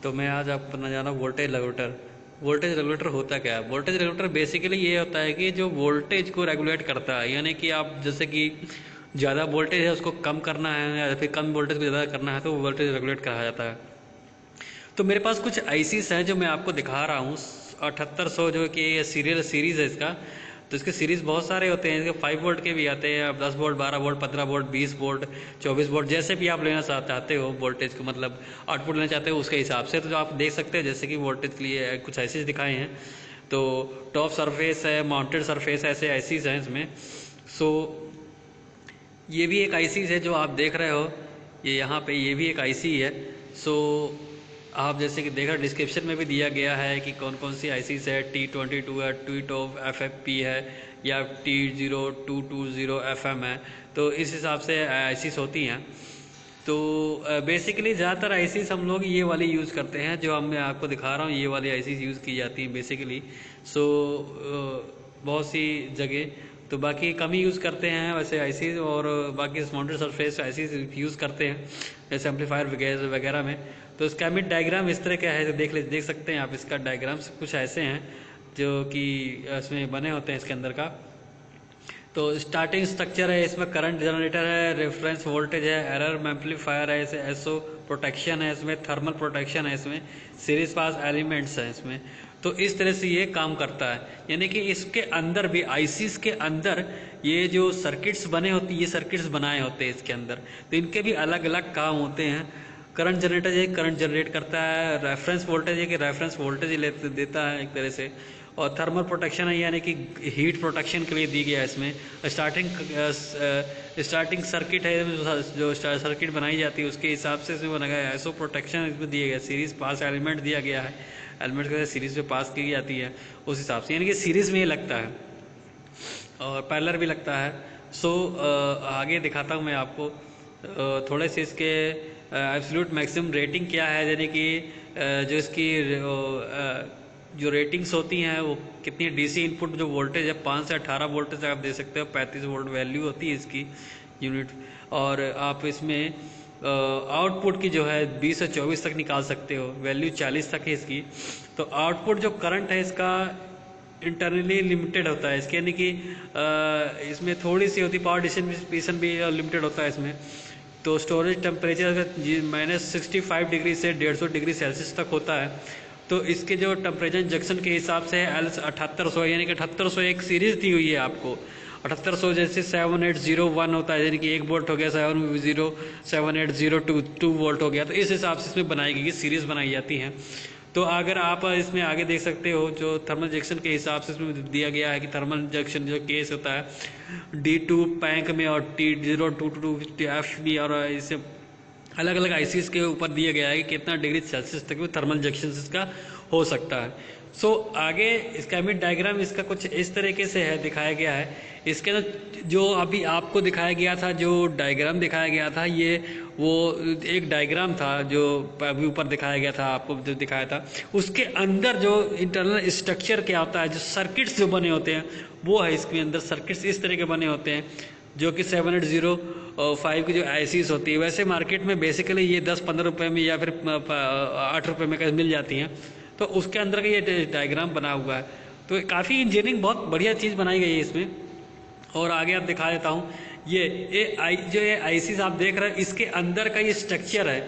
तो मैं आज आपको बताना जा रहा हूँ वोल्टेज रेगुलेटर। वोल्टेज रेगुलेटर होता क्या है? वोल्टेज रेगुलेटर बेसिकली ये होता है कि जो वोल्टेज को रेगुलेट करता है, यानी कि आप जैसे कि ज़्यादा वोल्टेज है उसको कम करना है या फिर कम वोल्टेज को ज़्यादा करना है तो वोल्टेज रेगुलेट कहा जाता है। तो मेरे पास कुछ आईसीस हैं जो मैं आपको दिखा रहा हूँ 7800 जो कि सीरीज़ है इसका। तो इसके सीरीज़ बहुत सारे होते हैं, इसके 5 वोल्ट के भी आते हैं, आप 10 volt 12 volt 15 volt 20 volt 24 volt जैसे भी आप लेना चाहते हो वोल्टेज को, मतलब आउटपुट लेना चाहते हो उसके हिसाब से। तो जो आप देख सकते हैं जैसे कि वोल्टेज के लिए कुछ आईसीस दिखाए हैं। तो टॉप सरफेस है, माउंटेड सरफेस, ऐसे आईसीस हैं इसमें। सो ये भी एक आईसी है जो आप देख रहे हो, ये यहाँ पे ये भी एक आईसी है। सो आप जैसे कि देखा डिस्क्रिप्शन में भी दिया गया है कि कौन कौन सी आईसीस है। T22 है, T-top FFP है या T0220FM है। तो इस हिसाब से आईसीस होती हैं। तो बेसिकली ज़्यादातर आईसीस हम लोग ये वाली यूज़ करते हैं जो मैं आपको दिखा रहा हूँ, ये वाली आईसीस यूज़ की जाती हैं बेसिकली। सो बहुत सी जगह तो बाकी कम ही यूज़ करते हैं वैसे आईसीस, और बाकी माउंटेड सरफेस आईसीस यूज़ करते हैं जैसे एम्पलीफायर वगैरह में। तो स्कीमेटिक डायग्राम इस तरह का है, तो देख सकते हैं आप। इसका डायग्राम्स कुछ ऐसे हैं जो कि इसमें बने होते हैं इसके अंदर का। तो स्टार्टिंग स्ट्रक्चर है, इसमें करंट जनरेटर है, रेफरेंस वोल्टेज है, एरर एम्पलीफायर है, इसे एसओ प्रोटेक्शन है, इसमें थर्मल प्रोटेक्शन है, इसमें सीरीज पास एलिमेंट्स हैं इसमें। तो इस तरह से ये काम करता है, यानी कि इसके अंदर भी आईसीस के अंदर ये जो सर्किट्स बने होते हैं, ये सर्किट्स बनाए होते हैं इसके अंदर। तो इनके भी अलग अलग काम होते हैं। करंट जनरेटर ये करंट जनरेट करता है, रेफरेंस वोल्टेज है कि रेफरेंस वोल्टेज देता है एक तरह से, और थर्मल प्रोटेक्शन है यानी कि हीट प्रोटेक्शन के लिए दी गया है इसमें। स्टार्टिंग सर्किट है, जो सर्किट बनाई जाती है उसके हिसाब से इसमें बनाया गया है। एसओ प्रोटेक्शन इसमें दिया गया, सीरीज पास एलिमेंट दिया गया है, एलिमेंट के सीरीज में पास की जाती है उस हिसाब से, यानी कि सीरीज में ये लगता है और पैरेलल भी लगता है। सो आगे दिखाता हूँ मैं आपको थोड़े से इसके एब्सोल्यूट मैक्सिमम रेटिंग क्या है, यानी कि जो इसकी जो रेटिंग्स होती हैं वो कितनी डीसी इनपुट जो वोल्टेज है 5 से 18 वोल्टेज आप दे सकते हो, 35 वोल्ट वैल्यू होती है इसकी यूनिट। और आप इसमें आउटपुट की जो है 20 से 24 तक निकाल सकते हो, वैल्यू 40 तक है इसकी। तो आउटपुट जो करंट है इसका इंटरनली लिमिटेड होता है इसके, यानी कि इसमें थोड़ी सी होती, पावर डिस्ट्रीब्यूशन भी लिमिटेड होता है इसमें। तो स्टोरेज टेम्परेचर -65 डिग्री से 150 डिग्री सेल्सियस तक होता है। तो इसके जो टेम्परेचर इंजेक्शन के हिसाब से L 7800, यानी कि 7800 एक सीरीज दी हुई है आपको। 7800 जैसे 7801 होता है, यानी कि 1 वोल्ट हो गया, 7802 वोल्ट हो गया। तो इस हिसाब से इसमें बनाई गई सीरीज बनाई जाती हैं। तो अगर आप इसमें आगे देख सकते हो जो थर्मल जंक्शन के हिसाब से इसमें दिया गया है कि थर्मल जंक्शन जो केस होता है D2 पैंक में और T0222 FB, और इसे अलग अलग आईसीस के ऊपर दिया गया है कि कितना डिग्री सेल्सियस तक में थर्मल जंक्शन इसका हो सकता है। सो आगे स्कीमेटिक डायग्राम इसका कुछ इस तरीके से है, दिखाया गया है। इसके अंदर जो अभी आपको दिखाया गया था, जो डायग्राम दिखाया गया था, ये वो एक डायग्राम था जो अभी ऊपर दिखाया गया था, आपको जो दिखाया था उसके अंदर जो इंटरनल स्ट्रक्चर क्या होता है, जो सर्किट्स जो बने होते हैं वो है इसके अंदर। सर्किट्स इस तरह के बने होते हैं जो कि 7805 की जो आईसीस होती है, वैसे मार्केट में बेसिकली ये 10-15 रुपये में या फिर 8 रुपये में मिल जाती हैं। तो उसके अंदर का ये डायग्राम बना हुआ है। तो काफ़ी इंजीनियरिंग बहुत बढ़िया चीज़ बनाई गई है इसमें। और आगे आप दिखा देता हूँ, ये आईसीस आप देख रहे हैं, इसके अंदर का ये स्ट्रक्चर है,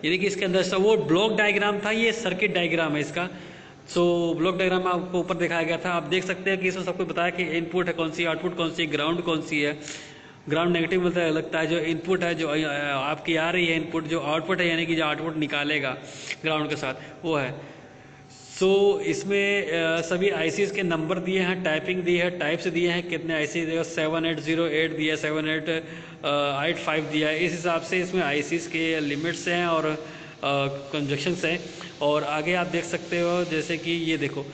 यानी कि इसके अंदर वो ब्लॉक डायग्राम था, ये सर्किट डायग्राम है इसका। सो ब्लॉक डायग्राम आपको ऊपर दिखाया गया था, आप देख सकते हैं कि इसमें सबको बताया कि इनपुट है कौन सी, आउटपुट कौन सी, ग्राउंड कौन सी है। ग्राउंड नेगेटिव मतलब लगता है, जो इनपुट है जो आपकी आ रही है इनपुट, जो आउटपुट है यानी कि जो आउटपुट निकालेगा ग्राउंड के साथ वो है। सो इसमें सभी आईसीस के नंबर दिए हैं, टाइपिंग दी है, टाइप्स दिए हैं, कितने आईसी दिए, 7808 दिया, 7885 दिया है। इस हिसाब से इसमें आईसीस के लिमिट्स हैं और कंजक्शंस हैं। और आगे आप देख सकते हो जैसे कि ये देखो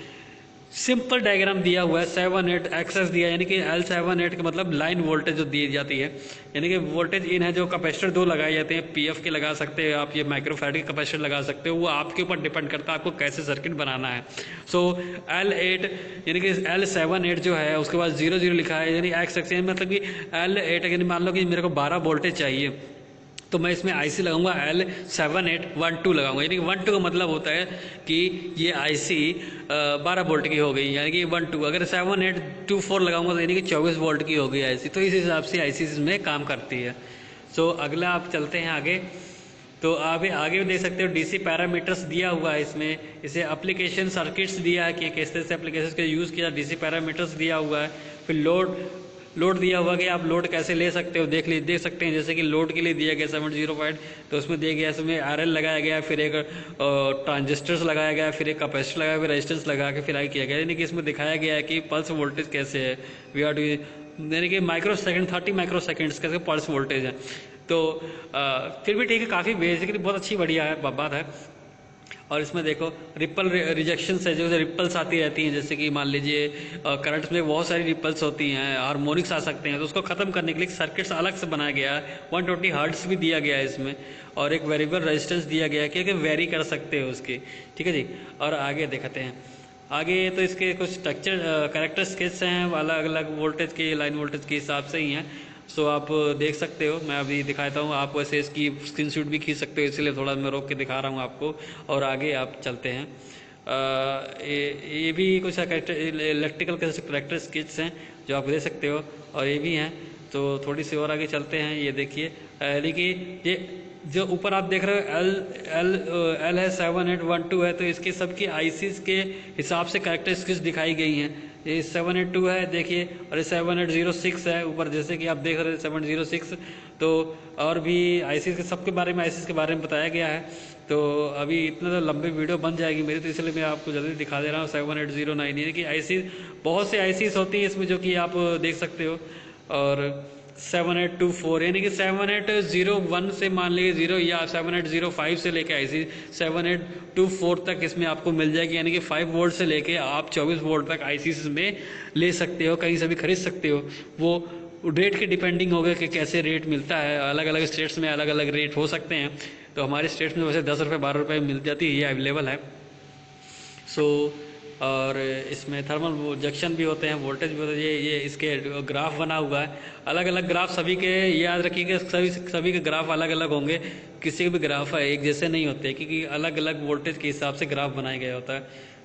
सिंपल डायग्राम दिया हुआ है, 78 एक्सेस दिया, यानी कि L78 का मतलब लाइन वोल्टेज जो दी जाती है, यानी कि वोल्टेज इन है। जो कैपेसिटर 2 लगाए जाते हैं, पीएफ के लगा सकते हैं आप, ये माइक्रोफैराड के कैपेसिटर लगा सकते हो, वो आपके ऊपर डिपेंड करता है आपको कैसे सर्किट बनाना है। सो L8 यानी कि L78 जो है उसके बाद 00 लिखा है, यानी एक्स एक्स मतलब कि L8 यानी मान लो कि मेरे को 12 वोल्टेज चाहिए, तो मैं इसमें IC लगाऊंगा L7812 लगाऊंगा, यानी कि 12 का मतलब होता है कि ये IC 12 वोल्ट की हो गई, यानी कि 12। अगर 7824 लगाऊंगा तो यानी कि 24 वोल्ट की हो गई IC। तो इस हिसाब से IC इसमें काम करती है। सो अगला आप चलते हैं आगे। तो आगे आगे भी देख सकते हो DC पैरामीटर्स दिया हुआ है इसमें, इसे एप्लीकेशन सर्किट्स दिया है कि किस तरह से एप्लीकेशन का यूज़ किया, DC पैरामीटर्स दिया हुआ है। फिर लोड दिया हुआ कि आप लोड कैसे ले सकते हो, देख सकते हैं। जैसे कि लोड के लिए दिया गया 705, तो उसमें दिया गया, इसमें RL लगाया गया, फिर एक ट्रांजिस्टर्स लगाया गया, फिर एक कैपेसिटर लगाया, फिर रेजिस्टेंस लगा के फिर आई किया गया। यानी कि इसमें दिखाया गया है कि पल्स वोल्टेज कैसे है, यानी कि माइक्रो सेकेंड 30 माइक्रो सेकेंड्स कैसे पल्स वोल्टेज है। तो फिर भी ठीक है, काफ़ी बेसिकली बहुत अच्छी बढ़िया है बात है। और इसमें देखो रिपल रिजेक्शन है, जो रिपल्स आती रहती हैं, जैसे कि मान लीजिए करंट्स में बहुत सारी रिपल्स होती हैं, हार्मोनिक्स आ सकते हैं, तो उसको ख़त्म करने के लिए सर्किट्स अलग से बनाया गया है। 120 हर्ट्ज भी दिया गया है इसमें, और एक वेरिएबल रेजिस्टेंस दिया गया है कि वेरी कर सकते हो उसकी। ठीक है जी। और आगे देखते हैं, आगे तो इसके कुछ स्ट्रक्चर कैरेक्टरिस्टिक्स हैं, अलग अलग वोल्टेज के, लाइन वोल्टेज के हिसाब से ही हैं। सो आप देख सकते हो, मैं अभी दिखाता हूँ, आप वैसे इसकी स्क्रीनशॉट भी खींच सकते हो, इसलिए थोड़ा मैं रोक के दिखा रहा हूँ आपको। और आगे आप चलते हैं, ये भी कुछ इलेक्ट्रिकल कैरेक्टरिस्टिक्स हैं जो आप दे सकते हो, और ये भी हैं। तो थोड़ी सी और आगे चलते हैं, ये देखिए, यानी कि ये जो ऊपर आप देख रहे हो एल है 7812 है, तो इसके सबकी ICs के हिसाब से कैरेक्टरिस्टिक्स दिखाई गई हैं। ये 782 है देखिए, और ये 7806 है ऊपर, जैसे कि आप देख रहे हैं 706। तो और भी ICs के सबके बारे में, ICs के बारे में बताया गया है। तो अभी इतना तो लंबी वीडियो बन जाएगी मेरी, तो इसलिए मैं आपको जल्दी दिखा दे रहा हूँ। 7809 यानी कि ICs, बहुत से ICs होती है इसमें जो कि आप देख सकते हो। और 7824 यानी कि 7801 से मान लीजिए 0, या 7805 से लेके IC 7824 तक इसमें आपको मिल जाएगी, यानी कि 5 वोल्ट से लेके आप 24 वोल्ट तक ICs में ले सकते हो, कहीं से भी खरीद सकते हो। वो रेट के डिपेंडिंग होगा कि कैसे रेट मिलता है, अलग अलग स्टेट्स में अलग अलग रेट हो सकते हैं। तो हमारे स्टेट्स में वैसे 10 रुपये 12 रुपये मिल जाती है, ये अवेलेबल है। सो और इसमें थर्मल जंक्शन भी होते हैं, वोल्टेज भी होते हैं। ये इसके ग्राफ बना हुआ है, अलग अलग ग्राफ सभी के, याद रखिएगा सभी के ग्राफ अलग अलग होंगे, किसी के भी ग्राफ एक जैसे नहीं होते, क्योंकि अलग अलग वोल्टेज के हिसाब से ग्राफ बनाया गया होता है।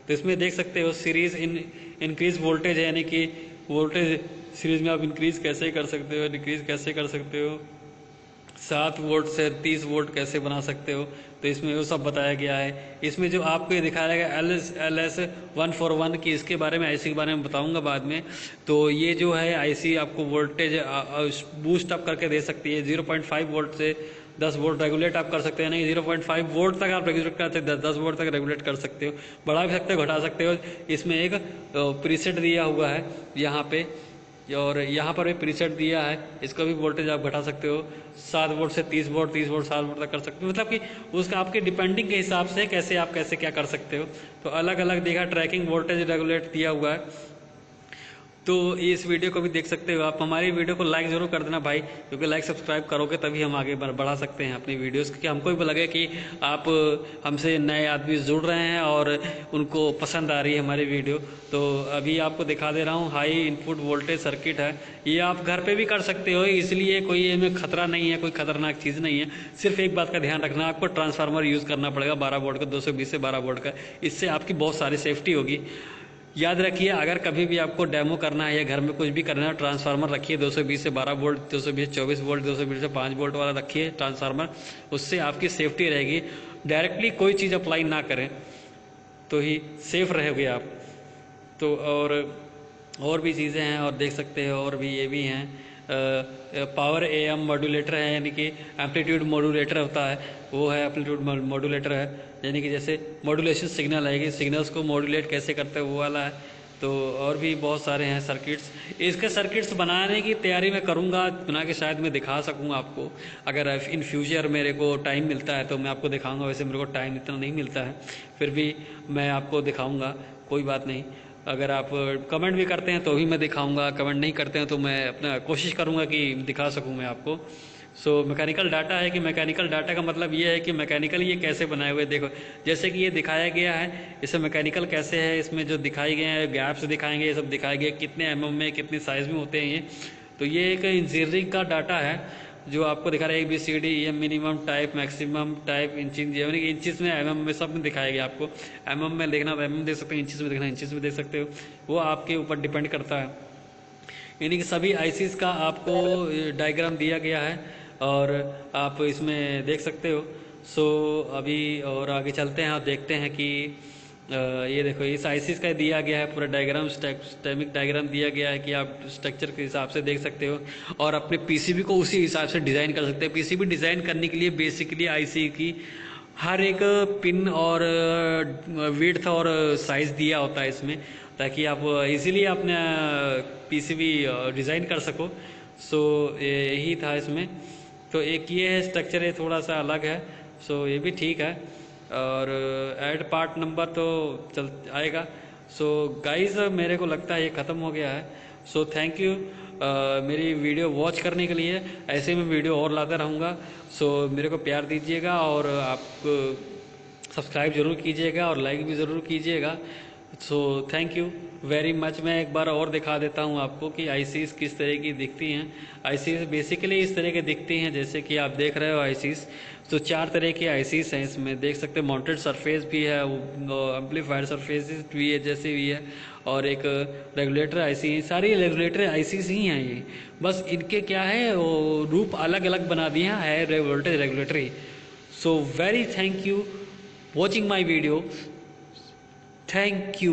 तो इसमें देख सकते हो सीरीज इंक्रीज वोल्टेज है, यानी कि वोल्टेज सीरीज में आप इंक्रीज कैसे कर सकते हो, डिक्रीज कैसे कर सकते हो, 7 वोल्ट से 30 वोल्ट कैसे बना सकते हो। तो इसमें वो सब बताया गया है। इसमें जो आपको ये दिखाया गया LS141 की, इसके बारे में IC के बारे में बताऊंगा बाद में। तो ये जो है IC आपको वोल्टेज बूस्ट अप करके दे सकती है। 0.5 वोल्ट से 10 वोल्ट रेगुलेट आप कर सकते हैं, नहीं 0.5 वोल्ट तक आप रेगुलेट कर सकते हो, 10 वोल्ट तक रेगुलेट कर सकते हो, बढ़ा भी सकते हो, घटा सकते हो। इसमें एक प्रीसेट दिया हुआ है यहाँ पे, और यहाँ पर भी प्रीसेट दिया है, इसका भी वोल्टेज आप घटा सकते हो, 7 वोल्ट से 30 वोल्ट, 30 वोल्ट 7 वोल्ट तक कर सकते हो। मतलब कि उसका आपके डिपेंडिंग के हिसाब से कैसे आप कैसे क्या कर सकते हो। तो अलग अलग देखा, ट्रैकिंग वोल्टेज रेगुलेट दिया हुआ है। तो इस वीडियो को भी देख सकते हो आप। हमारी वीडियो को लाइक ज़रूर कर देना भाई, क्योंकि लाइक सब्सक्राइब करोगे तभी हम आगे बढ़ा सकते हैं अपनी वीडियोस, क्योंकि हमको भी लगे कि आप हमसे नए आदमी जुड़ रहे हैं और उनको पसंद आ रही है हमारी वीडियो। तो अभी आपको दिखा दे रहा हूँ, हाई इनपुट वोल्टेज सर्किट है। ये आप घर पे भी कर सकते हो, इसलिए कोई इसमें खतरा नहीं है, कोई खतरनाक चीज़ नहीं है। सिर्फ एक बात का ध्यान रखना, आपको ट्रांसफार्मर यूज़ करना पड़ेगा 12 वोल्ट का, 220 से 12 वोल्ट का। इससे आपकी बहुत सारी सेफ्टी होगी। याद रखिए, अगर कभी भी आपको डेमो करना है या घर में कुछ भी करना है, ट्रांसफार्मर रखिए 220 से 12 वोल्ट, 220 24 वोल्ट, 220 से 5 वोल्ट वाला रखिए ट्रांसफार्मर, उससे आपकी सेफ्टी रहेगी। डायरेक्टली कोई चीज़ अप्लाई ना करें तो ही सेफ रहोगे आप। तो और भी चीज़ें हैं, और देख सकते हो, और भी ये भी हैं। पावर AM मॉड्यूलेटर है, यानी कि एम्पलीट्यूड मॉड्यूलेटर होता है, वो है एम्पलीट्यूड मॉड्यूलेटर है, यानी कि जैसे मॉड्यूलेशन सिग्नल है कि सिग्नल्स को मॉड्यूलेट कैसे करते हैं, वो वाला है। तो और भी बहुत सारे हैं सर्किट्स। इसके सर्किट्स बनाने की तैयारी मैं करूँगा, बना के शायद मैं दिखा सकूँ आपको। अगर इन फ्यूचर मेरे को टाइम मिलता है तो मैं आपको दिखाऊँगा। वैसे मेरे को टाइम इतना नहीं मिलता है, फिर भी मैं आपको दिखाऊँगा, कोई बात नहीं। अगर आप कमेंट भी करते हैं तो भी मैं दिखाऊंगा, कमेंट नहीं करते हैं तो मैं अपना कोशिश करूंगा कि दिखा सकूं मैं आपको। सो मैकेनिकल डाटा है, कि मैकेनिकल डाटा का मतलब ये है कि मैकेनिकल ये कैसे बनाए हुए, देखो जैसे कि ये दिखाया गया है, इसे मैकेनिकल कैसे है, इसमें जो दिखाई गए हैं गैप्स दिखाएंगे, ये सब दिखाए गए कितने mm में कितने साइज़ में होते हैं ये। तो ये एक इंजीनियरिंग का डाटा है, जो आपको दिखा रहा है ABCD EM minimum type maximum type inching, यानी कि इंचिस में mm में सब में दिखाया गया आपको। mm में देखना तो mm देख सकते हो, इंचिस में देखना इंचिस में देख सकते हो, वो आपके ऊपर डिपेंड करता है। यानी कि सभी आईसीज का आपको डायग्राम दिया गया है और आप इसमें देख सकते हो। सो अभी और आगे चलते हैं और देखते हैं कि ये देखो इस आईसीज का दिया गया है पूरा डायग्राम, स्टेमिक डायग्राम दिया गया है कि आप स्ट्रक्चर के हिसाब से देख सकते हो और अपने पीसीबी को उसी हिसाब से डिज़ाइन कर सकते हैं। पीसीबी डिज़ाइन करने के लिए बेसिकली आईसी की हर एक पिन और विड्थ और साइज़ दिया होता है इसमें, ताकि आप इजीली अपने पीसीबी डिज़ाइन कर सको। सो यही था इसमें। तो एक ये है स्ट्रक्चर, ये थोड़ा सा अलग है, सो ये भी ठीक है। और ऐड पार्ट नंबर तो चल आएगा। सो गाइस मेरे को लगता है ये ख़त्म हो गया है। सो थैंक यू मेरी वीडियो वॉच करने के लिए। ऐसे में वीडियो और लाता रहूँगा। सो मेरे को प्यार दीजिएगा और आप सब्सक्राइब ज़रूर कीजिएगा और लाइक भी ज़रूर कीजिएगा। So thank you very much. मैं एक बार और दिखा देता हूँ आपको कि आईसीज किस तरह की दिखती हैं। आईसीज बेसिकली इस तरह के दिखती हैं जैसे कि आप देख रहे हो आईसीज। तो 4 तरह के आईसीज हैं इसमें, देख सकते हैं। माउंटेड सरफेस भी है, एम्पलीफायर सरफेस भी है जैसे भी है, और एक रेगुलेटर आईसी। सारी रेगुलेटर आईसीज ही हैं ये, बस इनके क्या है वो रूप अलग अलग बना दिया है voltage regulatory. So very thank you watching my video. Thank you.